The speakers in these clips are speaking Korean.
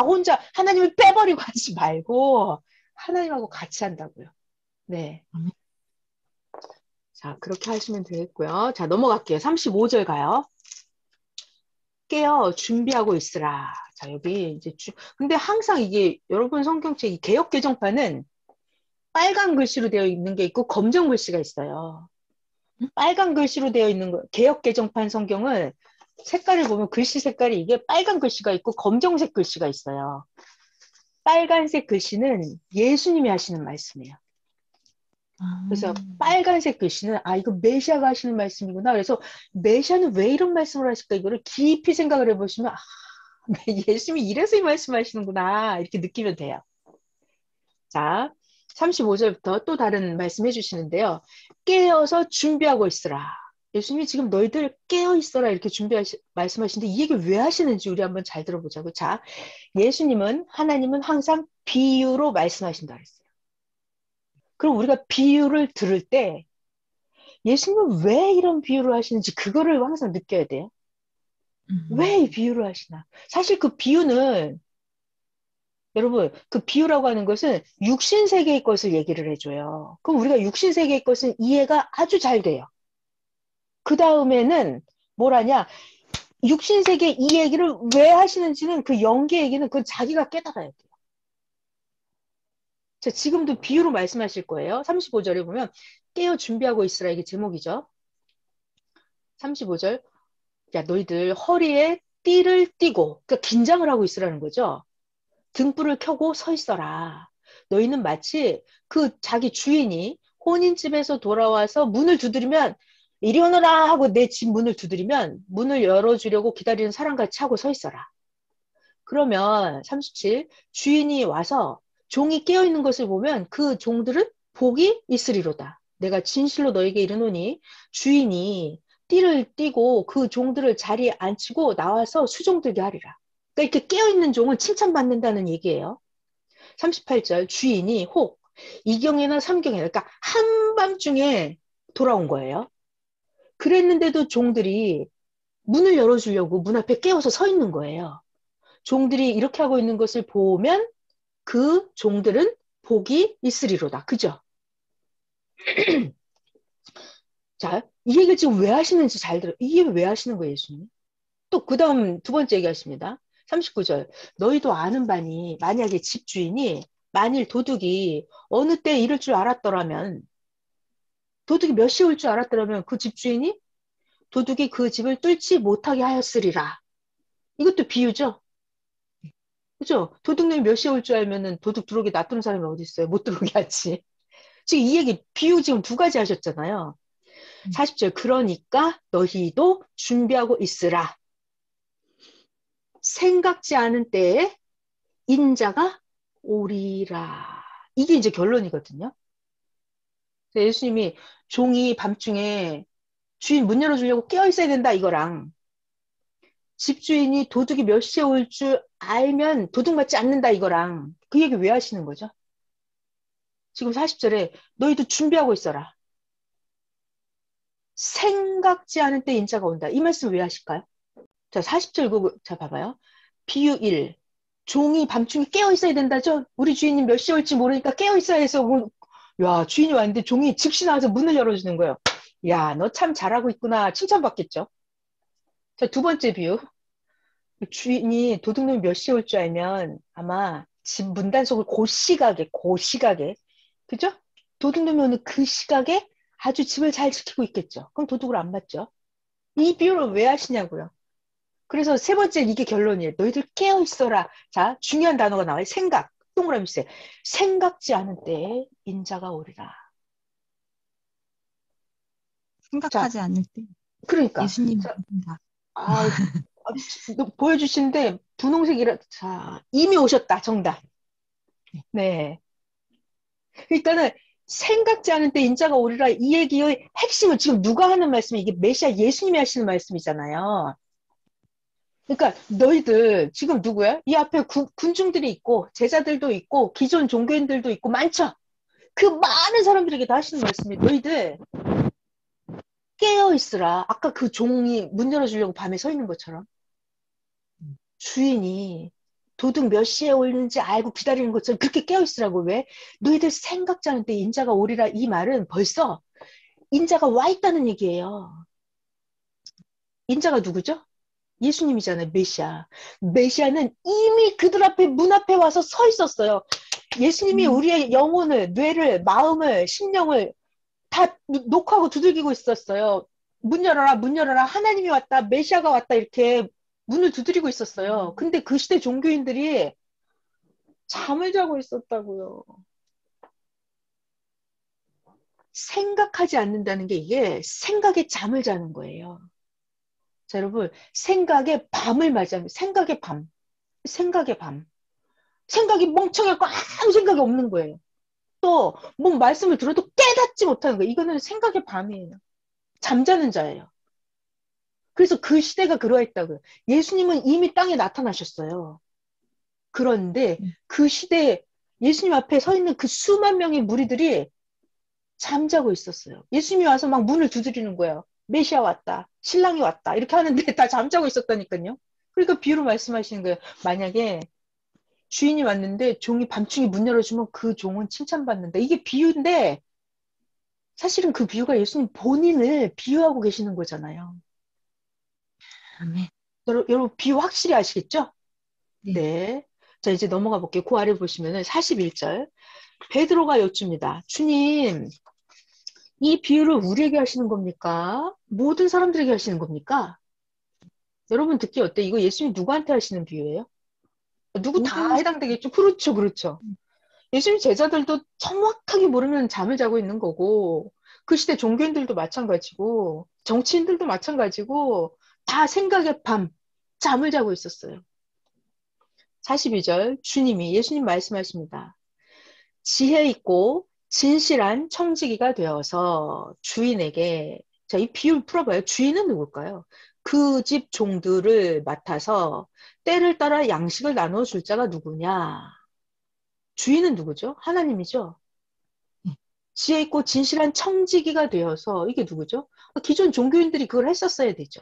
혼자 하나님을 빼버리고 하지 말고 하나님하고 같이 한다고요. 네. 자, 그렇게 하시면 되겠고요. 자, 넘어갈게요. 35절 가요. 깨어 준비하고 있으라. 자, 여기 이제 근데 항상 이게 여러분 성경책 이 개역 개정판은 빨간 글씨로 되어 있는 게 있고 검정 글씨가 있어요. 빨간 글씨로 되어 있는 거 개역 개정판 성경은 색깔을 보면 글씨 색깔이 이게 빨간 글씨가 있고 검정색 글씨가 있어요. 빨간색 글씨는 예수님이 하시는 말씀이에요. 그래서 빨간색 글씨는 이거 메시아가 하시는 말씀이구나. 그래서 메시아는 왜 이런 말씀을 하실까? 이거를 깊이 생각을 해보시면 예수님이 이래서 이 말씀하시는구나 이렇게 느끼면 돼요. 자, 35절부터 또 다른 말씀 해주시는데요. 깨어서 준비하고 있으라. 예수님이 지금 너희들 깨어 있어라 이렇게 말씀하시는데 이 얘기를 왜 하시는지 우리 한번 잘 들어보자고. 자, 하나님은 항상 비유로 말씀하신다 그랬어요. 그럼 우리가 비유를 들을 때 예수님은 왜 이런 비유를 하시는지 그거를 항상 느껴야 돼요. 왜 이 비유를 하시나? 사실 그 비유는 여러분 그 비유라고 하는 것은 육신세계의 것을 얘기를 해줘요. 그럼 우리가 육신세계의 것은 이해가 아주 잘 돼요. 그 다음에는 뭘 하냐? 육신세계 이 얘기를 왜 하시는지는 그 영계 얘기는 그건 자기가 깨달아야 돼요. 자, 지금도 비유로 말씀하실 거예요. 35절에 보면 깨어 준비하고 있으라 이게 제목이죠. 35절 야 너희들 허리에 띠를 띠고 그러니까 긴장을 하고 있으라는 거죠. 등불을 켜고 서 있어라. 너희는 마치 그 자기 주인이 혼인집에서 돌아와서 문을 두드리면 이리 오너라 하고 내 집 문을 두드리면 문을 열어주려고 기다리는 사람같이 하고 서 있어라. 그러면 37 주인이 와서 종이 깨어있는 것을 보면 그 종들은 복이 있으리로다. 내가 진실로 너에게 이르노니 주인이 띠를 띠고 그 종들을 자리에 앉히고 나와서 수종들게 하리라. 그러니까 이렇게 깨어있는 종은 칭찬받는다는 얘기예요. 38절 주인이 혹 이경이나 삼경이나 그러니까 한밤중에 돌아온 거예요. 그랬는데도 종들이 문을 열어주려고 문 앞에 깨어서 서 있는 거예요. 종들이 이렇게 하고 있는 것을 보면 그 종들은 복이 있으리로다. 그죠? 자, 이 얘기를 지금 왜 하시는지 잘 들어. 이게 왜 하시는 거예요, 예수님? 또 그 다음 두 번째 얘기하십니다. 39절 너희도 아는 바니 만약에 집주인이 만일 도둑이 어느 때 이럴 줄 알았더라면 도둑이 몇 시에 올 줄 알았더라면 그 집주인이 도둑이 그 집을 뚫지 못하게 하였으리라. 이것도 비유죠? 그죠? 도둑놈이 몇 시에 올 줄 알면은 도둑 들어오게 놔두는 사람이 어디 있어요? 못 들어오게 하지. 지금 이 얘기 비유 지금 두 가지 하셨잖아요. 40절 그러니까 너희도 준비하고 있으라. 생각지 않은 때에 인자가 오리라. 이게 이제 결론이거든요. 예수님이 종이 밤중에 주인 문 열어주려고 깨어있어야 된다 이거랑 집주인이 도둑이 몇 시에 올 줄 알면 도둑 맞지 않는다 이거랑 그 얘기 왜 하시는 거죠? 지금 40절에 너희도 준비하고 있어라. 생각지 않은 때 인자가 온다. 이 말씀 왜 하실까요? 자, 40절 자, 봐봐요. 비유 1. 종이 밤중에 깨어 있어야 된다죠? 우리 주인님 몇 시에 올지 모르니까 깨어 있어야 해서, 야, 주인이 왔는데 종이 즉시 나와서 문을 열어주는 거예요. 야, 너 참 잘하고 있구나. 칭찬받겠죠? 자, 두 번째 비유. 주인이 도둑놈이 몇 시에 올 줄 알면 아마 집 문단속을 그 시각에, 그죠? 도둑놈이 오는 그 시각에 아주 집을 잘 지키고 있겠죠. 그럼 도둑을 안 맞죠? 이 비유를 왜 하시냐고요. 그래서 세 번째 이게 결론이에요. 너희들 깨어 있어라. 자, 중요한 단어가 나와요. 생각. 동그라미 쓰세요. 생각지 않은 때에 인자가 오리라. 자, 생각하지 않을 때 그러니까. 예수님이 자, 오신다. 보여주시는데 분홍색이라, 자, 이미 오셨다. 정답. 네. 그러니까는 생각지 않은 때 인자가 오리라 이 얘기의 핵심은 지금 누가 하는 말씀이 이게 메시아 예수님이 하시는 말씀이잖아요. 그러니까 너희들 지금 누구야? 이 앞에 군중들이 있고 제자들도 있고 기존 종교인들도 있고 많죠? 그 많은 사람들에게 다 하시는 말씀이 너희들 깨어있으라. 아까 그 종이 문 열어주려고 밤에 서 있는 것처럼 주인이 도둑 몇 시에 오는지 알고 기다리는 것처럼 그렇게 깨어있으라고. 왜? 너희들 생각지 않을 때 인자가 오리라. 이 말은 벌써 인자가 와 있다는 얘기예요. 인자가 누구죠? 예수님이잖아요. 메시아. 메시아는 이미 그들 앞에 문 앞에 와서 서 있었어요. 예수님이 우리의 영혼을, 뇌를, 마음을, 심령을 다 녹화하고 두들기고 있었어요. 문 열어라, 문 열어라. 하나님이 왔다, 메시아가 왔다 이렇게 문을 두드리고 있었어요. 근데 그 시대 종교인들이 잠을 자고 있었다고요. 생각하지 않는다는 게 이게 생각에 잠을 자는 거예요. 자, 여러분, 생각에 밤을 맞이하면 생각의 밤, 생각의 밤. 생각이 멍청하고 아무 생각이 없는 거예요. 또, 뭐 말씀을 들어도 깨닫지 못하는 거예요. 이거는 생각의 밤이에요. 잠자는 자예요. 그래서 그 시대가 그러했다고요. 예수님은 이미 땅에 나타나셨어요. 그런데 그 시대에 예수님 앞에 서 있는 그 수만 명의 무리들이 잠자고 있었어요. 예수님이 와서 막 문을 두드리는 거예요. 메시아 왔다. 신랑이 왔다. 이렇게 하는데 다 잠자고 있었다니까요. 그러니까 비유로 말씀하시는 거예요. 만약에 주인이 왔는데 종이 밤중에 문 열어주면 그 종은 칭찬받는다. 이게 비유인데 사실은 그 비유가 예수님 본인을 비유하고 계시는 거잖아요. 아멘. 여러분 비유 확실히 아시겠죠? 네. 네. 자, 이제 넘어가 볼게요. 그 아래 보시면은 41절. 베드로가 여쭙니다. 주님, 이 비유를 우리에게 하시는 겁니까? 모든 사람들에게 하시는 겁니까? 여러분 듣기 어때? 이거 예수님 누구한테 하시는 비유예요? 누구 다 모든 해당되겠죠? 그렇죠, 그렇죠. 예수님 제자들도 정확하게 모르면 잠을 자고 있는 거고, 그 시대 종교인들도 마찬가지고, 정치인들도 마찬가지고, 다 생각의 밤, 잠을 자고 있었어요. 42절, 주님이, 예수님 말씀하십니다. 지혜 있고 진실한 청지기가 되어서 주인에게, 자, 이 비유를 풀어봐요. 주인은 누굴까요? 그 집 종들을 맡아서 때를 따라 양식을 나눠줄 자가 누구냐? 주인은 누구죠? 하나님이죠. 지혜 있고 진실한 청지기가 되어서 이게 누구죠? 기존 종교인들이 그걸 했었어야 되죠.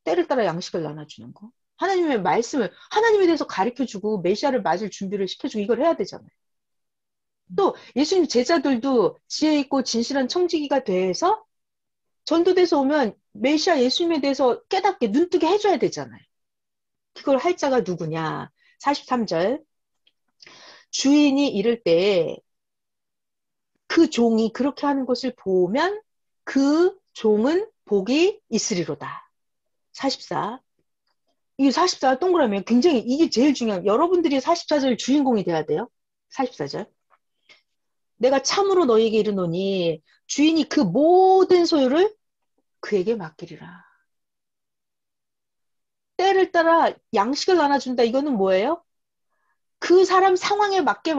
때를 따라 양식을 나눠주는 거. 하나님의 말씀을 하나님에 대해서 가르쳐주고 메시아를 맞을 준비를 시켜주고 이걸 해야 되잖아요. 또 예수님 제자들도 지혜 있고 진실한 청지기가 돼서 전도돼서 오면 메시아 예수님에 대해서 깨닫게 눈뜨게 해줘야 되잖아요. 그걸 할 자가 누구냐? 43절. 주인이 이를 때 그 종이 그렇게 하는 것을 보면 그 종은 복이 있으리로다. 44. 이 44 동그라미에 굉장히 이게 제일 중요한, 여러분들이 44절 주인공이 돼야 돼요. 44절. 내가 참으로 너희에게 이르노니 주인이 그 모든 소유를 그에게 맡기리라. 때를 따라 양식을 나눠준다. 이거는 뭐예요? 그 사람 상황에 맞게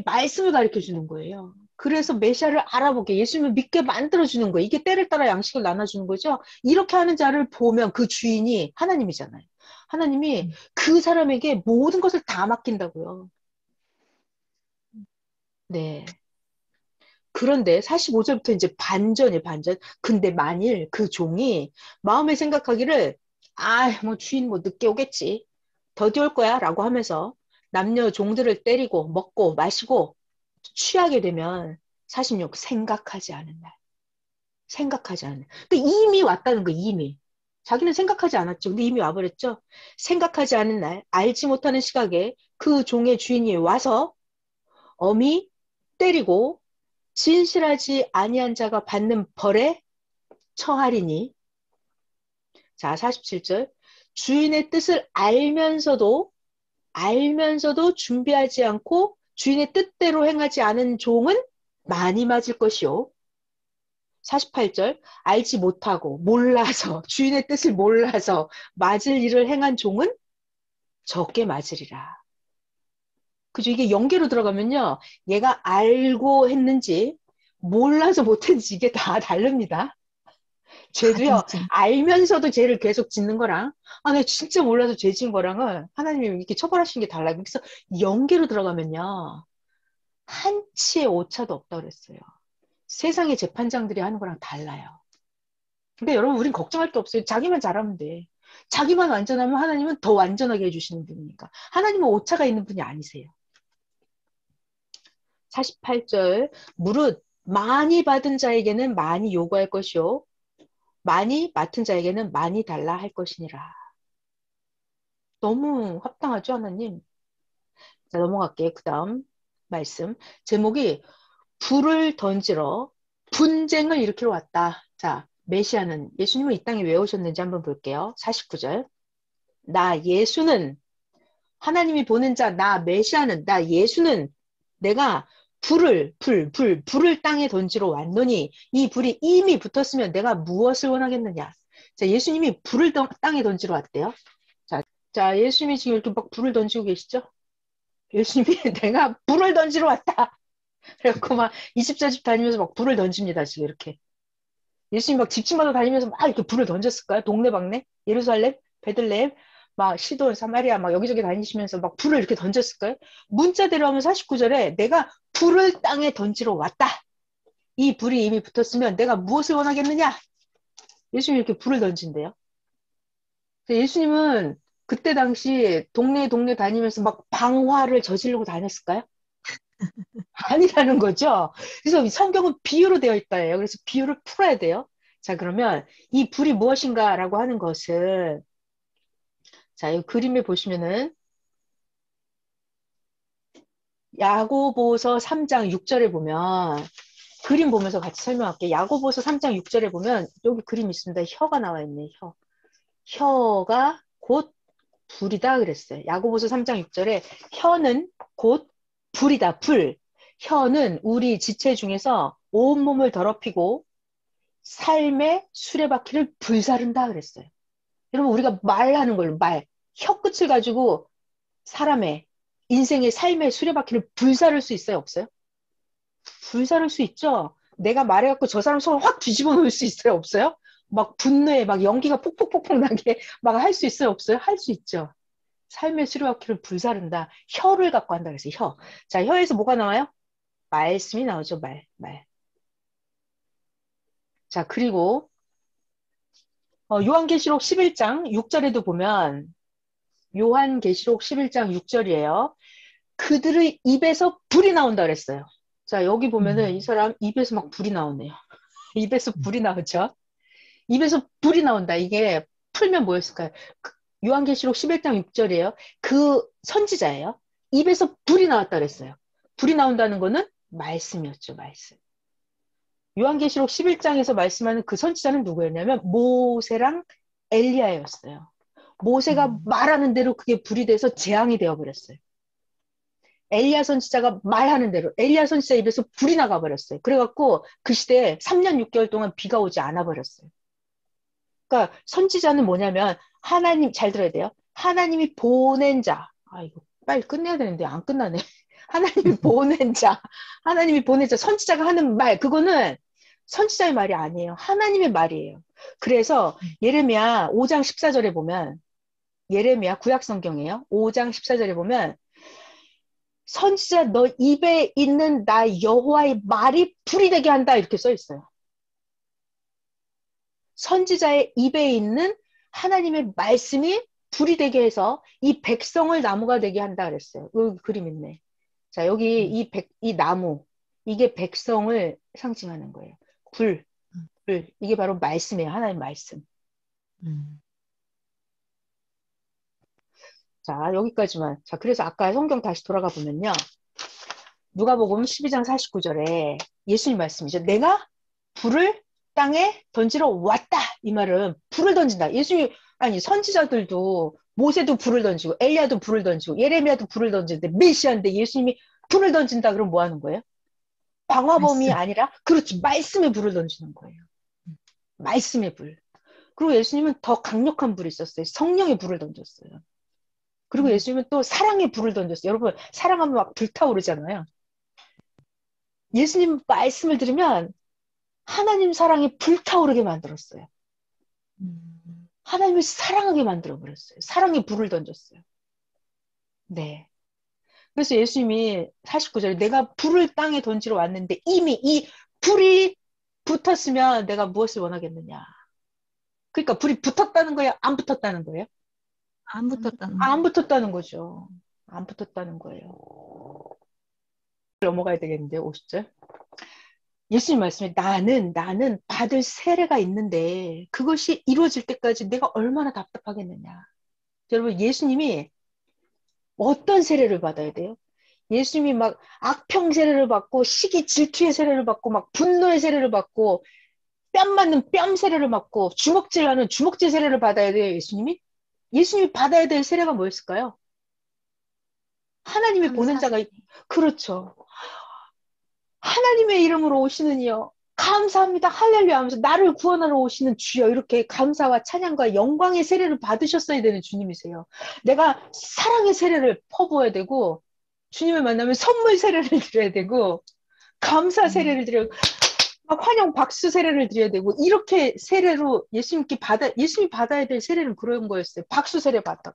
말씀을 가르쳐 주는 거예요. 그래서 메시아를 알아보게 예수님을 믿게 만들어주는 거예요. 이게 때를 따라 양식을 나눠주는 거죠. 이렇게 하는 자를 보면 그 주인이 하나님이잖아요. 하나님이 그 사람에게 모든 것을 다 맡긴다고요. 네. 그런데 45절부터 이제 반전이에요, 반전. 근데 만일 그 종이 마음에 생각하기를, 아, 뭐 주인 뭐 늦게 오겠지. 더디 올 거야. 라고 하면서 남녀 종들을 때리고 먹고 마시고 취하게 되면 46, 생각하지 않은 날. 생각하지 않은 날. 그러니까 이미 왔다는 거, 이미. 자기는 생각하지 않았죠. 근데 이미 와버렸죠. 생각하지 않은 날, 알지 못하는 시각에 그 종의 주인이 와서 엄히 때리고 진실하지 아니한 자가 받는 벌에 처하리니. 자, 47절. 주인의 뜻을 알면서도 준비하지 않고 주인의 뜻대로 행하지 않은 종은 많이 맞을 것이요. 48절. 알지 못하고 몰라서 주인의 뜻을 몰라서 맞을 일을 행한 종은 적게 맞으리라. 그죠? 이게 연계로 들어가면요. 얘가 알고 했는지 몰라서 못했는지 이게 다 다릅니다. 다 죄도요, 다르죠. 알면서도 죄를 계속 짓는 거랑, 아, 내가 진짜 몰라서 죄 지은 거랑은 하나님이 이렇게 처벌하시는 게 달라요. 그래서 연계로 들어가면요, 한치의 오차도 없다고 그랬어요. 세상의 재판장들이 하는 거랑 달라요. 근데 여러분, 우린 걱정할 게 없어요. 자기만 잘하면 돼. 자기만 완전하면 하나님은 더 완전하게 해주시는 분이니까. 하나님은 오차가 있는 분이 아니세요. 48절 무릇 많이 받은 자에게는 많이 요구할 것이요 많이 맡은 자에게는 많이 달라 할 것이니라. 너무 합당하죠, 하나님? 자, 넘어갈게요. 그 다음 말씀. 제목이 불을 던지러 분쟁을 일으키러 왔다. 자, 메시아는 예수님은 이 땅에 왜 오셨는지 한번 볼게요. 49절. 나 예수는 하나님이 보낸 자, 나 메시아는, 나 예수는 내가 불을 땅에 던지러 왔노니 이 불이 이미 붙었으면 내가 무엇을 원하겠느냐. 자, 예수님이 불을 땅에 던지러 왔대요. 자, 예수님이 지금 이렇게 막 불을 던지고 계시죠? 예수님이 내가 불을 던지러 왔다. 그래갖고 막 24집 다니면서 막 불을 던집니다. 지금 이렇게. 예수님 막 집집마다 다니면서 막 이렇게 불을 던졌을까요? 동네방네? 예루살렘? 베들레헴? 막 시돈, 사마리아 막 여기저기 다니시면서 막 불을 이렇게 던졌을까요? 문자대로 하면 49절에 내가 불을 땅에 던지러 왔다. 이 불이 이미 붙었으면 내가 무엇을 원하겠느냐? 예수님이 이렇게 불을 던진대요. 예수님은 그때 당시 동네 다니면서 막 방화를 저지르고 다녔을까요? 아니라는 거죠. 그래서 성경은 비유로 되어 있다예요. 그래서 비유를 풀어야 돼요. 자, 그러면 이 불이 무엇인가라고 하는 것은 자, 이 그림에 보시면은 야고보서 3장 6절에 보면 그림 보면서 같이 설명할게요. 야고보서 3장 6절에 보면 여기 그림 있습니다. 혀가 나와 있네. 혀. 혀가 곧 불이다 그랬어요. 야고보서 3장 6절에 혀는 곧 불이다. 불. 혀는 우리 지체 중에서 온몸을 더럽히고 삶의 수레바퀴를 불사른다 그랬어요. 여러분 우리가 말하는 걸로 말. 혀 끝을 가지고 사람의 인생의 삶의 수레바퀴를 불사를 수 있어요? 없어요? 불사를 수 있죠. 내가 말해갖고 저 사람 손을 확 뒤집어 놓을 수 있어요? 없어요? 막 분노에 막 연기가 폭폭폭폭 나게 막 할 수 있어요? 없어요? 할 수 있죠. 삶의 수레바퀴를 불사른다. 혀를 갖고 한다 그래서 혀. 자, 혀에서 뭐가 나와요? 말씀이 나오죠. 말. 자, 그리고 요한계시록 11장 6절에도 보면 요한계시록 11장 6절이에요. 그들의 입에서 불이 나온다 그랬어요. 자, 여기 보면은 이 사람 입에서 막 불이 나오네요. 입에서 불이 나오죠. 입에서 불이 나온다. 이게 풀면 뭐였을까요? 요한계시록 11장 6절이에요. 그 선지자예요. 입에서 불이 나왔다 그랬어요. 불이 나온다는 거는 말씀이었죠. 말씀. 요한계시록 11장에서 말씀하는 그 선지자는 누구였냐면 모세랑 엘리야였어요. 모세가 말하는 대로 그게 불이 돼서 재앙이 되어버렸어요. 엘리야 선지자가 말하는 대로 엘리야 선지자 입에서 불이 나가버렸어요. 그래갖고 그 시대에 3년 6개월 동안 비가 오지 않아 버렸어요. 그러니까 선지자는 뭐냐면 하나님 잘 들어야 돼요. 하나님이 보낸 자. 아 이거 빨리 끝내야 되는데 안 끝나네. 하나님이 보낸 자. 하나님이 보낸 자. 선지자가 하는 말 그거는 선지자의 말이 아니에요. 하나님의 말이에요. 그래서 예레미야 5장 14절에 보면 예레미야 구약 성경이에요. 5장 14절에 보면 선지자 너 입에 있는 나 여호와의 말이 불이 되게 한다 이렇게 써 있어요. 선지자의 입에 있는 하나님의 말씀이 불이 되게 해서 이 백성을 나무가 되게 한다 그랬어요. 여기 그림 있네. 자 여기 이 나무 이게 백성을 상징하는 거예요. 불 이게 바로 말씀이에요. 하나님의 말씀. 자 여기까지만. 자 그래서 아까 성경 다시 돌아가 보면요. 누가복음 12장 49절에 예수님 말씀이죠. 내가 불을 땅에 던지러 왔다. 이 말은 불을 던진다. 예수님 아니 선지자들도 모세도 불을 던지고 엘리야도 불을 던지고 예레미야도 불을 던지는데 메시아인데 예수님이 불을 던진다 그럼 뭐 하는 거예요? 방화범이 말씀. 아니라 그렇지 말씀의 불을 던지는 거예요. 말씀의 불. 그리고 예수님은 더 강력한 불이 있었어요. 성령의 불을 던졌어요. 그리고 예수님은 또 사랑의 불을 던졌어요. 여러분 사랑하면 막 불타오르잖아요. 예수님 말씀을 들으면 하나님 사랑이 불타오르게 만들었어요. 하나님을 사랑하게 만들어버렸어요. 사랑의 불을 던졌어요. 네. 그래서 예수님이 49절에 내가 불을 땅에 던지러 왔는데 이미 이 불이 붙었으면 내가 무엇을 원하겠느냐. 그러니까 불이 붙었다는 거예요? 안 붙었다는 거예요? 안 붙었다는 안 거. 붙었다는 거죠. 안 붙었다는 거예요. 넘어가야 되겠는데, 50절. 예수님 말씀에 나는 받을 세례가 있는데 그것이 이루어질 때까지 내가 얼마나 답답하겠느냐. 여러분, 예수님이 어떤 세례를 받아야 돼요? 예수님이 막 악평 세례를 받고 시기 질투의 세례를 받고 막 분노의 세례를 받고 뺨 맞는 뺨 세례를 받고 주먹질하는 주먹질 세례를 받아야 돼요, 예수님이? 예수님이 받아야 될 세례가 뭐였을까요? 하나님의 보낸 자가 감사세례. 그렇죠. 하나님의 이름으로 오시는 이여 감사합니다 할렐루야 하면서 나를 구원하러 오시는 주여 이렇게 감사와 찬양과 영광의 세례를 받으셨어야 되는 주님이세요. 내가 사랑의 세례를 퍼부어야 되고 주님을 만나면 선물 세례를 드려야 되고 감사 세례를 드려야 막 환영 박수 세례를 드려야 되고 이렇게 세례로 예수님이 받아야 될 세례는 그런 거였어요. 박수 세례 받다.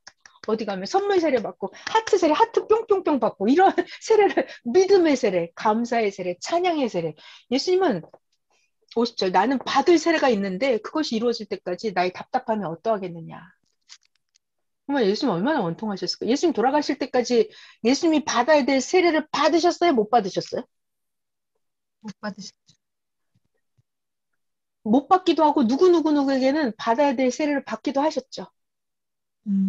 어디 가면 선물 세례 받고 하트 세례 하트 뿅뿅뿅 받고 이런 세례를 믿음의 세례, 감사의 세례, 찬양의 세례. 예수님은 50절 나는 받을 세례가 있는데 그것이 이루어질 때까지 나의 답답함이 어떠하겠느냐. 정말 예수님 얼마나 원통하셨을까. 예수님 돌아가실 때까지 예수님이 받아야 될 세례를 받으셨어요? 못 받으셨어요? 못 받으셨죠. 못 받기도 하고 누구누구에게는 받아야 될 세례를 받기도 하셨죠.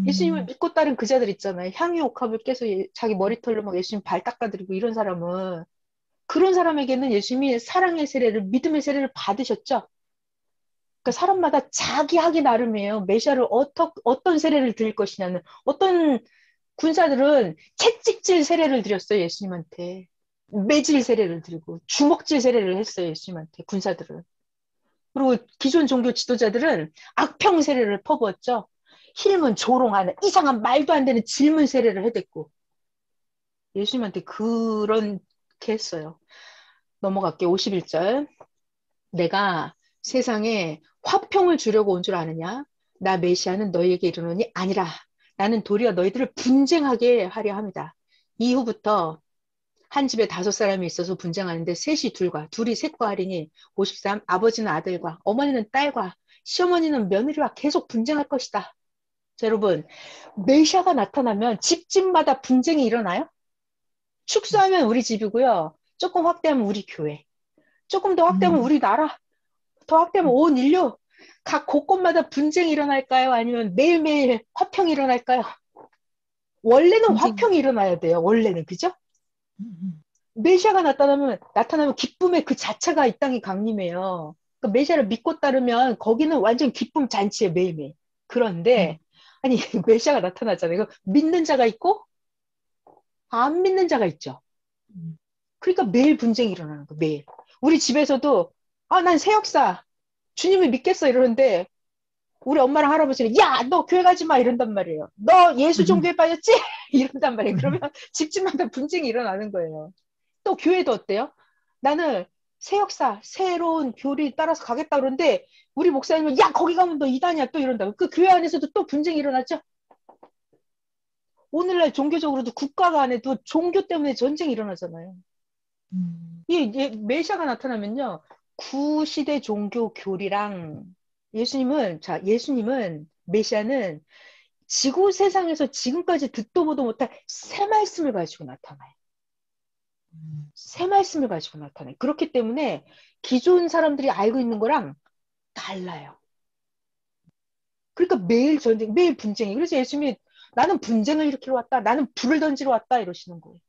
예수님을 음, 믿고 따른 그 자들 있잖아요. 향유 옥합을 깨서 자기 머리털로 막 예수님 발 닦아드리고 이런 사람은 그런 사람에게는 예수님이 사랑의 세례를 믿음의 세례를 받으셨죠. 그러니까 사람마다 자기 하기 나름이에요. 메시아를 어떤 세례를 드릴 것이냐는 어떤 군사들은 채찍질 세례를 드렸어요. 예수님한테. 매질 세례를 드리고 주먹질 세례를 했어요. 예수님한테 군사들은. 그리고 기존 종교 지도자들은 악평 세례를 퍼부었죠. 힐문 조롱하는 이상한 말도 안 되는 질문 세례를 해댔고 예수님한테 그렇게 했어요. 넘어갈게요. 51절. 내가 세상에 화평을 주려고 온 줄 아느냐? 나 메시아는 너희에게 이르노니 아니라 나는 도리어 너희들을 분쟁하게 하려 합니다. 이후부터 한 집에 5사람이 있어서 분쟁하는데 셋이 둘이 셋과 하리니 53 아버지는 아들과 어머니는 딸과 시어머니는 며느리와 계속 분쟁할 것이다. 자, 여러분 메시아가 나타나면 집집마다 분쟁이 일어나요? 축소하면 우리 집이고요. 조금 확대하면 우리 교회. 조금 더 확대하면 음, 우리나라. 더 확대하면 온 인류. 각 곳곳마다 분쟁이 일어날까요? 아니면 매일매일 화평이 일어날까요? 원래는 분쟁. 화평이 일어나야 돼요. 원래는. 그죠? 음, 메시아가 나타나면 기쁨의 그 자체가 이 땅이 강림해요. 그러니까 메시아를 믿고 따르면 거기는 완전 기쁨 잔치예요. 매일매일. 그런데 음, 아니 메시아가 나타나잖아요. 이거 믿는 자가 있고 안 믿는 자가 있죠. 음, 그러니까 매일 분쟁이 일어나는 거예요. 매일. 우리 집에서도 난 새 역사 주님을 믿겠어 이러는데 우리 엄마랑 할아버지는 야, 너 교회 가지 마 이런단 말이에요. 너 예수 종교에 빠졌지? 이런단 말이에요. 그러면 집집마다 분쟁이 일어나는 거예요. 또 교회도 어때요? 나는 새 역사, 새로운 교리 따라서 가겠다 그러는데 우리 목사님은 야, 거기 가면 너 이단이야 또 이런다고. 그 교회 안에서도 또 분쟁이 일어났죠? 오늘날 종교적으로도 국가 간에도 종교 때문에 전쟁이 일어나잖아요. 음, 이 메시아가 나타나면요. 구시대 종교 교리랑 예수님은 메시아는 지구 세상에서 지금까지 듣도 보도 못할 새 말씀을 가지고 나타나요. 새 말씀을 가지고 나타나요. 그렇기 때문에 기존 사람들이 알고 있는 거랑 달라요. 그러니까 매일 전쟁, 매일 분쟁이. 그래서 예수님이 나는 분쟁을 일으키러 왔다. 나는 불을 던지러 왔다. 이러시는 거예요.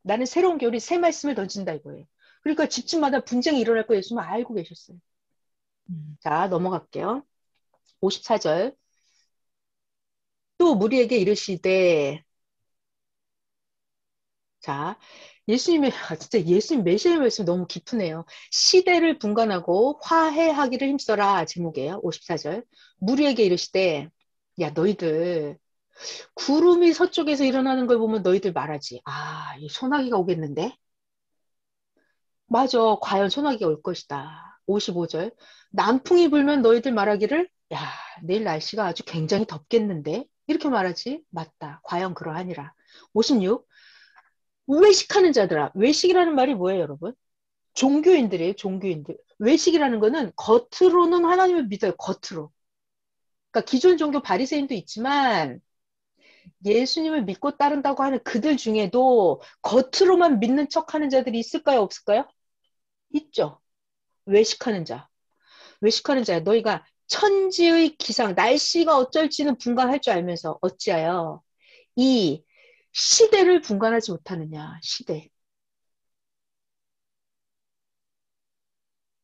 나는 새로운 교리, 새 말씀을 던진다 이거예요. 그러니까 집집마다 분쟁이 일어날 거 예수님은 알고 계셨어요. 음, 자, 넘어갈게요. 54절. 또 무리에게 이르시되, 자, 진짜 예수님 메시아의 말씀 너무 깊으네요. 시대를 분간하고 화해하기를 힘써라 제목이에요. 54절. 무리에게 이르시되, 야, 너희들, 구름이 서쪽에서 일어나는 걸 보면 너희들 말하지. 이 소나기가 오겠는데? 맞아. 과연 소나기가 올 것이다. 55절. 남풍이 불면 너희들 말하기를, 야, 내일 날씨가 아주 굉장히 덥겠는데? 이렇게 말하지. 맞다. 과연 그러하니라. 56. 외식하는 자들아. 외식이라는 말이 뭐예요, 여러분? 종교인들이에요, 종교인들. 외식이라는 거는 겉으로는 하나님을 믿어요, 겉으로. 그러니까 기존 종교 바리새인도 있지만 예수님을 믿고 따른다고 하는 그들 중에도 겉으로만 믿는 척하는 자들이 있을까요? 없을까요? 있죠. 외식하는 자. 외식하는 자야. 너희가 천지의 기상, 날씨가 어쩔지는 분간할 줄 알면서 어찌하여 이 시대를 분간하지 못하느냐. 시대.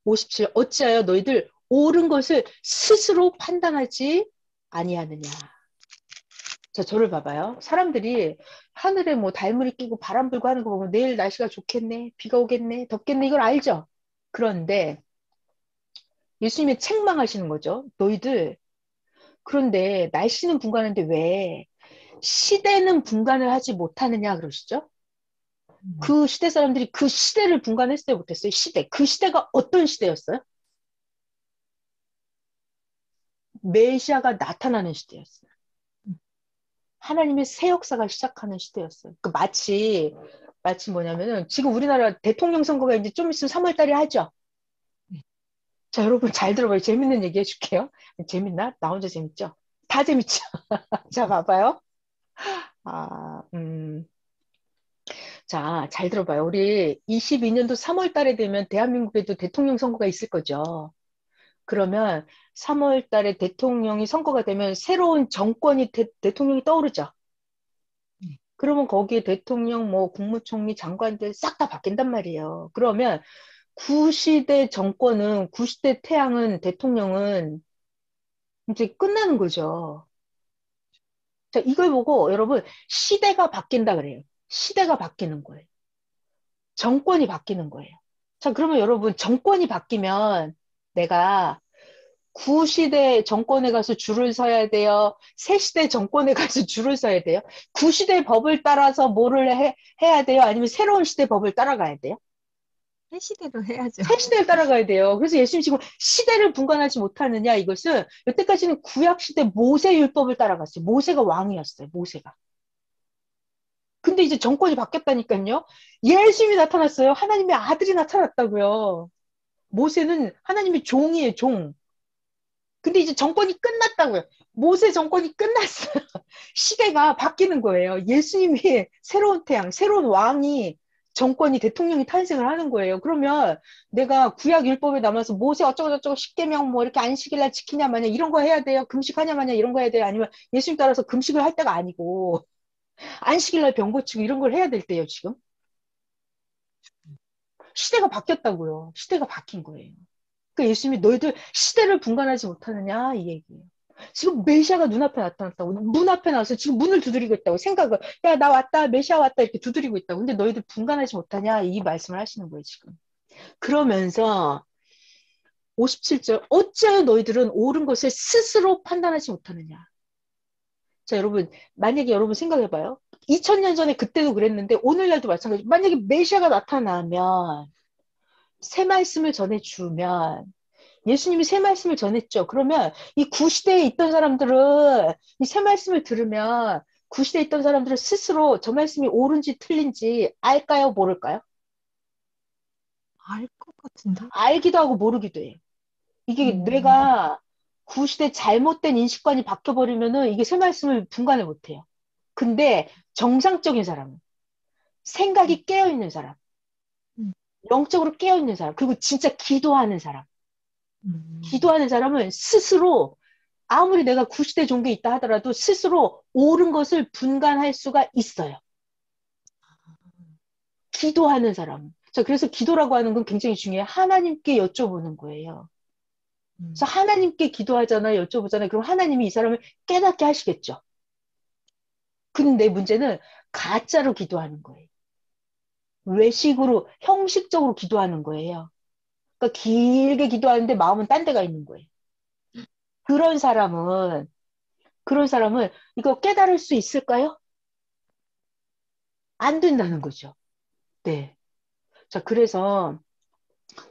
57. 어찌하여 너희들 옳은 것을 스스로 판단하지 아니하느냐. 자, 저를 봐봐요. 사람들이 하늘에 뭐 달물이 끼고 바람 불고 하는 거 보면 내일 날씨가 좋겠네, 비가 오겠네, 덥겠네, 이걸 알죠? 그런데 예수님이 책망하시는 거죠. 너희들, 그런데 날씨는 분간하는데 왜 시대는 분간을 하지 못하느냐 그러시죠? 그 시대 사람들이 그 시대를 분간했어요, 못했어요? 시대. 그 시대가 어떤 시대였어요? 메시아가 나타나는 시대였어요. 하나님의 새 역사가 시작하는 시대였어요. 그 마치 뭐냐면은 지금 우리나라 대통령 선거가 이제 좀 있으면 3월 달에 하죠. 자, 여러분 잘 들어봐요. 재밌는 얘기 해줄게요. 재밌나? 나 혼자 재밌죠? 다 재밌죠? 자, 봐봐요. 아, 자, 잘 들어봐요. 우리 22년도 3월 달에 되면 대한민국에도 대통령 선거가 있을 거죠. 그러면 3월 달에 대통령이 선거가 되면 새로운 정권이 대통령이 떠오르죠. 그러면 거기에 대통령, 뭐 국무총리, 장관들 싹 다 바뀐단 말이에요. 그러면 구시대 정권은, 구시대 태양은, 대통령은 이제 끝나는 거죠. 자, 이걸 보고 여러분 시대가 바뀐다 그래요. 시대가 바뀌는 거예요. 정권이 바뀌는 거예요. 자, 그러면 여러분 정권이 바뀌면 내가 구시대 정권에 가서 줄을 서야 돼요. 새시대 정권에 가서 줄을 서야 돼요. 구시대 법을 따라서 뭐를 해야 돼요? 아니면 새로운 시대 법을 따라가야 돼요? 새 시대로 해야죠. 새 시대를 따라가야 돼요. 그래서 예수님 지금 시대를 분간하지 못하느냐 이것은 여태까지는 구약시대 모세율법을 따라갔어요. 모세가 왕이었어요. 모세가. 근데 이제 정권이 바뀌었다니까요. 예수님이 나타났어요. 하나님의 아들이 나타났다고요. 모세는 하나님의 종이에요. 종. 근데 이제 정권이 끝났다고요. 모세 정권이 끝났어요. 시대가 바뀌는 거예요. 예수님이 새로운 태양, 새로운 왕이 정권이 대통령이 탄생을 하는 거예요. 그러면 내가 구약 율법에 남아서 모세 어쩌고 저쩌고 십계명 뭐 이렇게 안식일날 지키냐 마냐 이런 거 해야 돼요. 금식하냐 마냐 이런 거 해야 돼요. 아니면 예수님 따라서 금식을 할 때가 아니고 안식일날 병 고치고 이런 걸 해야 될 때예요, 지금. 시대가 바뀌었다고요. 시대가 바뀐 거예요. 그러니까 예수님이 너희들 시대를 분간하지 못하느냐 이 얘기예요. 지금 메시아가 눈앞에 나타났다고. 문 앞에 나와서 지금 문을 두드리고 있다고. 생각을. 야, 나 왔다. 메시아 왔다. 이렇게 두드리고 있다고. 근데 너희들 분간하지 못하냐 이 말씀을 하시는 거예요, 지금. 그러면서 57절 어찌하여 너희들은 옳은 것을 스스로 판단하지 못하느냐. 자, 여러분 만약에 여러분 생각해봐요. 2000년 전에 그때도 그랬는데 오늘날도 마찬가지. 만약에 메시아가 나타나면 새 말씀을 전해주면 예수님이 새 말씀을 전했죠. 그러면 이 구시대에 있던 사람들은 이 새 말씀을 들으면 구시대에 있던 사람들은 스스로 저 말씀이 옳은지 틀린지 알까요? 모를까요? 알 것 같은데? 알기도 하고 모르기도 해요. 이게 음, 뇌가 구시대 잘못된 인식관이 바뀌어버리면은 이게 새 말씀을 분간을 못해요. 근데 정상적인 사람은 음, 생각이 깨어있는 사람, 음, 영적으로 깨어있는 사람, 그리고 진짜 기도하는 사람, 음. 기도하는 사람은 스스로 아무리 내가 구시대 종교에 있다 하더라도 스스로 옳은 것을 분간할 수가 있어요. 기도하는 사람. 자, 그래서 기도라고 하는 건 굉장히 중요해요. 하나님께 여쭤보는 거예요. 그래서 하나님께 기도하잖아요. 여쭤보잖아요. 그럼 하나님이 이 사람을 깨닫게 하시겠죠. 근데 문제는 가짜로 기도하는 거예요. 외식으로, 형식적으로 기도하는 거예요. 그러니까 길게 기도하는데 마음은 딴 데가 있는 거예요. 그런 사람은, 그런 사람은 이거 깨달을 수 있을까요? 안 된다는 거죠. 네. 자, 그래서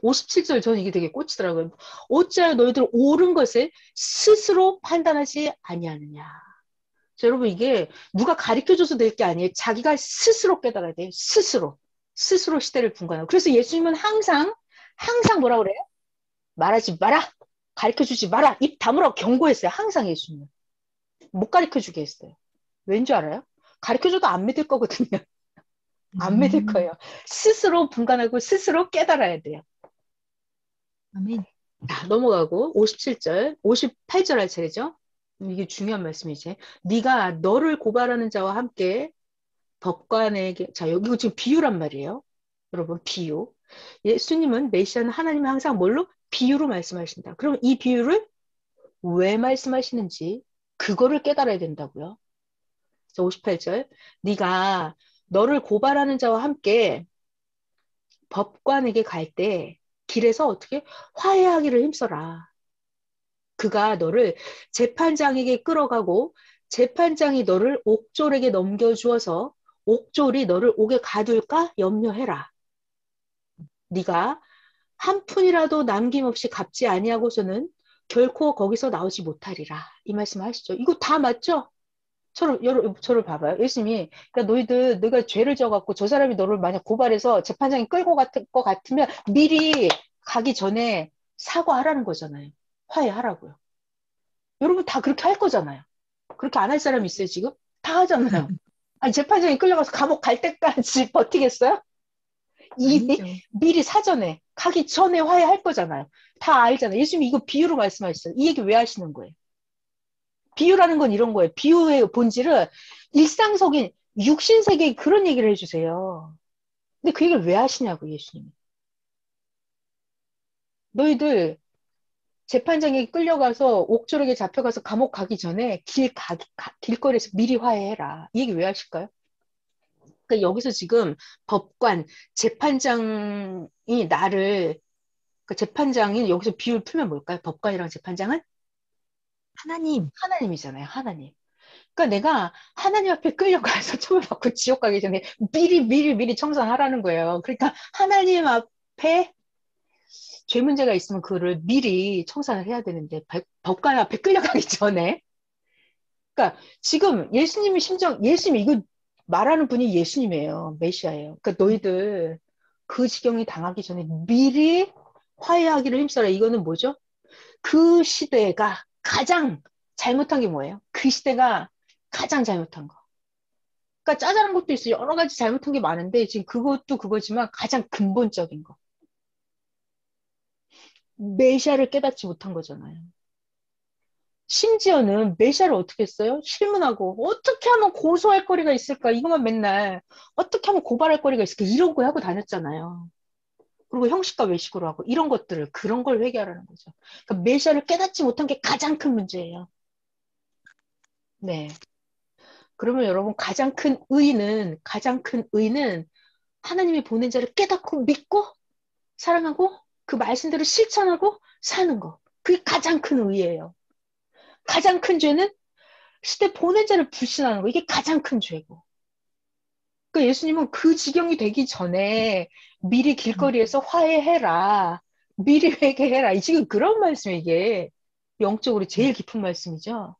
57절 저는 이게 되게 꽂히더라고요. 어찌하여 너희들 옳은 것을 스스로 판단하지 아니하느냐. 자, 여러분 이게 누가 가르쳐줘서 될 게 아니에요. 자기가 스스로 깨달아야 돼요. 스스로. 스스로 시대를 분간하고. 그래서 예수님은 항상 뭐라 그래요? 말하지 마라. 가르쳐주지 마라. 입 다물어 경고했어요. 항상 예수님은. 못 가르쳐주게 했어요. 왠지 알아요? 가르쳐줘도 안 믿을 거거든요. 안 믿을 음, 거예요. 스스로 분간하고 스스로 깨달아야 돼요. 아멘. 자, 넘어가고 57절, 58절 할 차례죠. 이게 중요한 말씀이지. 네가 너를 고발하는 자와 함께 법관에게 자 여기 지금 비유란 말이에요. 여러분 비유. 예수님은 메시아는 하나님이 항상 뭘로? 비유로 말씀하신다. 그럼 이 비유를 왜 말씀하시는지 그거를 깨달아야 된다고요. 그래서 58절 네가 너를 고발하는 자와 함께 법관에게 갈 때 길에서 어떻게 화해하기를 힘써라. 그가 너를 재판장에게 끌어가고 재판장이 너를 옥졸에게 넘겨주어서 옥졸이 너를 옥에 가둘까 염려해라. 네가 한 푼이라도 남김없이 갚지 아니하고서는 결코 거기서 나오지 못하리라. 이 말씀 하시죠. 이거 다 맞죠? 저를 봐봐요. 예수님이, 그러니까 너희들, 너가 죄를 져갖고 저 사람이 너를 만약 고발해서 재판장에 끌고 것 같으면 미리 가기 전에 사과하라는 거잖아요. 화해하라고요. 여러분 다 그렇게 할 거잖아요. 그렇게 안 할 사람이 있어요, 지금? 다 하잖아요. 아니, 재판장에 끌려가서 감옥 갈 때까지 버티겠어요? 이미 아니죠. 미리 사전에 가기 전에 화해할 거잖아요. 다 알잖아요. 예수님이 이거 비유로 말씀하셨어요. 이 얘기 왜 하시는 거예요? 비유라는 건 이런 거예요. 비유의 본질은 일상 속인 육신 세계에 그런 얘기를 해주세요. 근데 그 얘기를 왜 하시냐고 예수님이. 너희들 재판장에 끌려가서 옥졸에게 잡혀가서 감옥 가기 전에 길거리에서 미리 화해해라. 이 얘기 왜 하실까요? 그러니까 여기서 지금 법관, 재판장이 나를, 그 재판장이 여기서 비유를 풀면 뭘까요? 법관이랑 재판장은 하나님, 하나님이잖아요. 하나님. 그러니까 내가 하나님 앞에 끌려가서 처벌받고 지옥 가기 전에 미리 청산하라는 거예요. 그러니까 하나님 앞에 죄 문제가 있으면 그거를 미리 청산을 해야 되는데 법관 앞에 끌려가기 전에 그러니까 지금 예수님이 심정 예수님이 이거 말하는 분이 예수님이에요. 메시아예요. 그러니까 너희들 그 지경이 당하기 전에 미리 화해하기를 힘써라. 이거는 뭐죠? 그 시대가 가장 잘못한 게 뭐예요? 그 시대가 가장 잘못한 거. 그러니까 짜잘한 것도 있어요. 여러 가지 잘못한 게 많은데 지금 그것도 그거지만 가장 근본적인 거. 메시아를 깨닫지 못한 거잖아요. 심지어는 메시아를 어떻게 했어요? 실문하고 어떻게 하면 고소할 거리가 있을까? 이것만 맨날 어떻게 하면 고발할 거리가 있을까? 이런 거 하고 다녔잖아요. 그리고 형식과 외식으로 하고 이런 것들을 그런 걸 회개하라는 거죠. 그러니까 메시아를 깨닫지 못한 게 가장 큰 문제예요. 네. 그러면 여러분 가장 큰 의는 하나님이 보낸 자를 깨닫고 믿고 사랑하고 그 말씀대로 실천하고 사는 거. 그게 가장 큰 의예요. 가장 큰 죄는 시대 보낸 자를 불신하는 거. 이게 가장 큰 죄고. 그러니까 예수님은 그 지경이 되기 전에 미리 길거리에서 화해해라. 미리 회개해라. 지금 그런 말씀 이게 영적으로 제일 깊은 말씀이죠.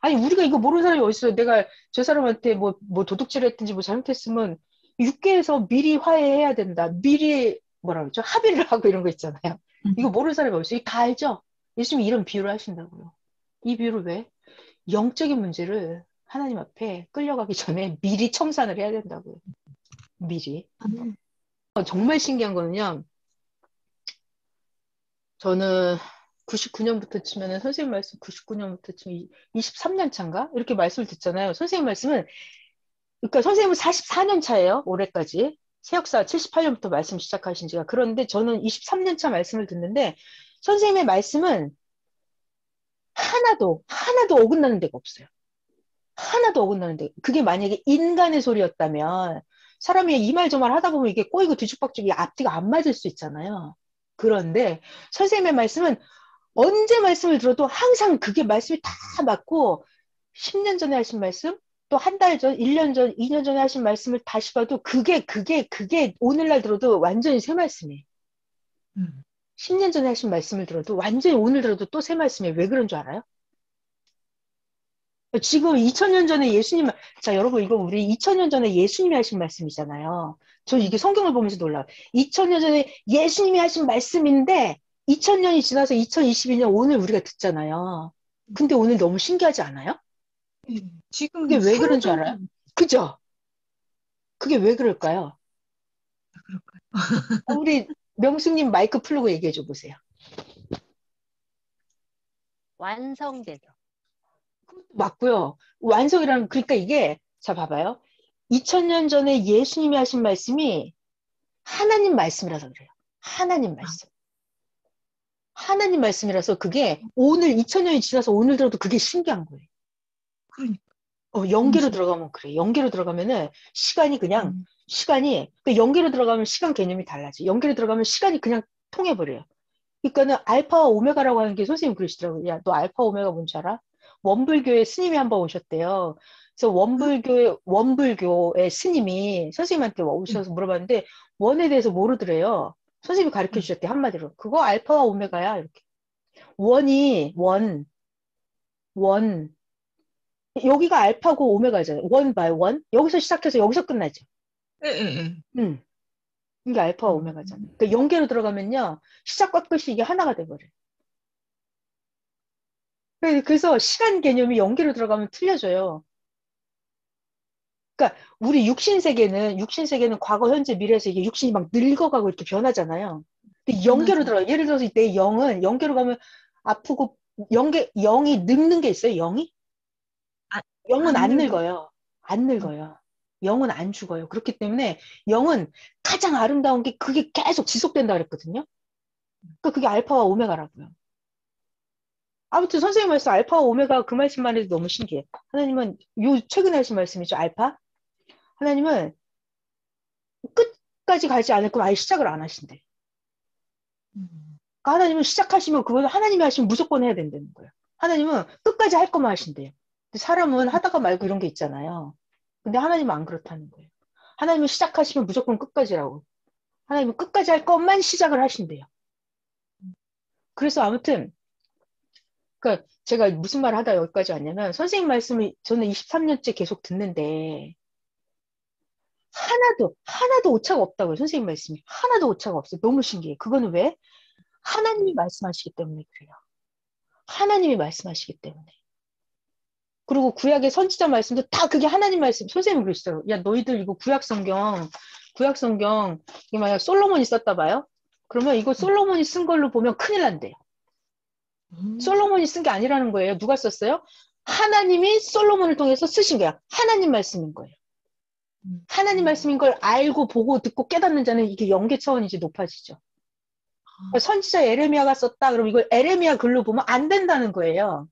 아니 우리가 이거 모르는 사람이 어딨어요. 내가 저 사람한테 뭐 도둑질을 했든지 뭐 잘못했으면 육계에서 미리 화해해야 된다. 미리 뭐라 그러죠? 합의를 하고 이런 거 있잖아요. 이거 모르는 사람이 어딨어요. 이거 다 알죠? 예수님이 이런 비유를 하신다고요. 이 비유를 왜? 영적인 문제를 하나님 앞에 끌려가기 전에 미리 청산을 해야 된다고요. 미리. 아멘. 정말 신기한 거는요. 저는 99년부터 치면은 선생님 말씀 99년부터 치면 23년 차인가? 이렇게 말씀을 듣잖아요. 선생님 말씀은 그러니까 선생님은 44년 차예요. 올해까지. 세역사 78년부터 말씀 시작하신 지가. 그런데 저는 23년 차 말씀을 듣는데 선생님의 말씀은 하나도 어긋나는 데가 없어요. 하나도 어긋나는 데. 그게 만약에 인간의 소리였다면 사람이 이 말 저 말 하다 보면 이게 꼬이고 뒤죽박죽이 앞뒤가 안 맞을 수 있잖아요. 그런데 선생님의 말씀은 언제 말씀을 들어도 항상 그게 말씀이 다 맞고 10년 전에 하신 말씀 또 한 달 전, 1년 전, 2년 전에 하신 말씀을 다시 봐도 그게 오늘날 들어도 완전히 새 말씀이에요. 음. 10년 전에 하신 말씀을 들어도 완전히 오늘 들어도 또 새 말씀이에요. 왜 그런 줄 알아요? 지금 2000년 전에 자, 여러분, 이거 우리 2000년 전에 예수님이 하신 말씀이잖아요. 저 이게 성경을 보면서 놀라요. 2000년 전에 예수님이 하신 말씀인데, 2000년이 지나서 2022년 오늘 우리가 듣잖아요. 근데 오늘 너무 신기하지 않아요? 예. 그게 지금 왜 그런 줄 알아요? 새로운, 그죠? 그게 왜 그럴까요? 그럴까요? 우리 명숙님 마이크 풀고 얘기해 줘 보세요. 완성돼서. 맞고요. 완성이라는, 그러니까 이게, 자, 봐봐요. 2000년 전에 예수님이 하신 말씀이 하나님 말씀이라서 그래요. 하나님 말씀. 하나님 말씀이라서 그게 오늘 2000년이 지나서 오늘 들어도 그게 신기한 거예요. 그러니까. 연계로 들어가면 그래. 연계로 들어가면은 시간이 그냥, 시간이, 그 연계로 들어가면 시간 개념이 달라져. 연계로 들어가면 시간이 그냥 통해버려요. 그러니까는 알파와 오메가라고 하는 게 선생님 그러시더라고요. 야, 너 알파 오메가 뭔지 알아? 원불교의 스님이 한 번 오셨대요. 그래서 원불교의 스님이 선생님한테 오셔서 물어봤는데 원에 대해서 모르더래요. 선생님이 가르쳐 주셨대, 한마디로. 그거 알파와 오메가야, 이렇게. 원. 여기가 알파고 오메가잖아요. 원 바이 원. 여기서 시작해서 여기서 끝나죠. 예, 예, 예. 이게 알파와 오메가잖아요. 그러니까 연계로 들어가면요. 시작과 끝이 이게 하나가 돼버려요. 그래서 시간 개념이 연계로 들어가면 틀려져요. 그러니까 우리 육신세계는 과거, 현재, 미래에서 이게 육신이 막 늙어가고 이렇게 변하잖아요. 근데 연계로 들어가. 예를 들어서 내 영은 연계로 가면 아프고 영이 늙는 게 있어요. 영이? 아, 영은 안 늙어. 늙어요. 안 늙어요. 영은 안 죽어요. 그렇기 때문에 영은 가장 아름다운 게 그게 계속 지속된다 그랬거든요. 그러니까 그게 알파와 오메가라고요. 아무튼 선생님 말씀 알파와 오메가 그 말씀만 해도 너무 신기해. 하나님은 최근에 하신 말씀이죠. 알파. 하나님은 끝까지 가지 않을 거면 아예 시작을 안 하신대. 그러니까 하나님은 시작하시면 그거는 하나님이 하시면 무조건 해야 된다는 거예요. 하나님은 끝까지 할 것만 하신대요. 근데 사람은 하다가 말고 이런 게 있잖아요. 근데 하나님은 안 그렇다는 거예요. 하나님은 시작하시면 무조건 끝까지라고. 하나님은 끝까지 할 것만 시작을 하신대요. 그래서 아무튼 그러니까 제가 무슨 말을 하다 여기까지 왔냐면 선생님 말씀을 저는 23년째 계속 듣는데 하나도 오차가 없다고요. 선생님 말씀이. 하나도 오차가 없어요. 너무 신기해요. 그거는 왜? 하나님이 말씀하시기 때문에 그래요. 하나님이 말씀하시기 때문에. 그리고 구약의 선지자 말씀도 다 그게 하나님 말씀. 선생님이 그러시더라고요. 야, 너희들 이거 구약 성경, 이게 만약 솔로몬이 썼다 봐요? 그러면 이거 솔로몬이 쓴 걸로 보면 큰일 난대요. 솔로몬이 쓴 게 아니라는 거예요. 누가 썼어요? 하나님이 솔로몬을 통해서 쓰신 거야. 하나님 말씀인 거예요. 하나님 말씀인 걸 알고 보고 듣고 깨닫는 자는 이게 영계 차원이 이제 높아지죠. 선지자 에레미야가 썼다. 그럼 이걸 에레미야 글로 보면 안 된다는 거예요.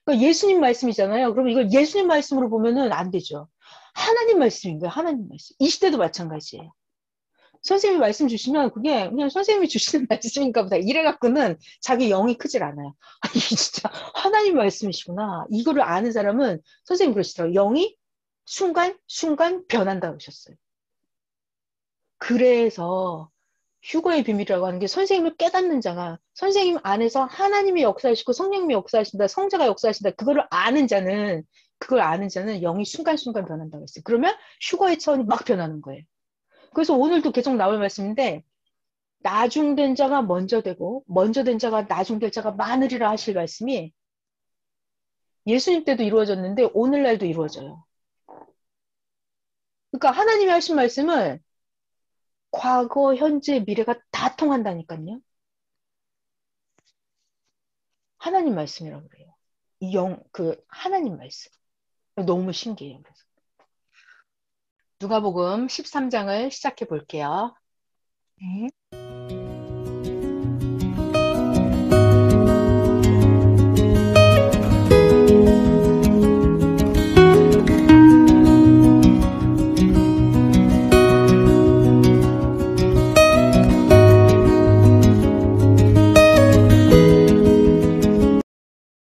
그러니까 예수님 말씀이잖아요. 그럼 이걸 예수님 말씀으로 보면은 안 되죠. 하나님 말씀인 거예요. 하나님 말씀. 이 시대도 마찬가지예요. 선생님이 말씀 주시면 그게 그냥 선생님이 주시는 말씀인가 보다. 이래갖고는 자기 영이 크질 않아요. 아니 진짜 하나님 말씀이시구나. 이거를 아는 사람은 선생님 그러시더라고요. 영이 순간 변한다 그러셨어요. 그래서 휴거의 비밀이라고 하는 게 선생님을 깨닫는 자가 선생님 안에서 하나님이 역사하시고 성령님이 역사하신다, 성자가 역사하신다, 그걸 아는 자는 영이 순간순간 변한다고 했어요. 그러면 휴거의 차원이 막 변하는 거예요. 그래서 오늘도 계속 나올 말씀인데 나중된 자가 먼저 되고 먼저 된 자가 나중될 자가 많으리라 하실 말씀이 예수님 때도 이루어졌는데 오늘날도 이루어져요. 그러니까 하나님이 하신 말씀은 과거, 현재, 미래가 다 통한다니까요. 하나님 말씀이라고 그래요. 하나님 말씀. 너무 신기해요. 그래서. 누가복음 13장을 시작해 볼게요. 네.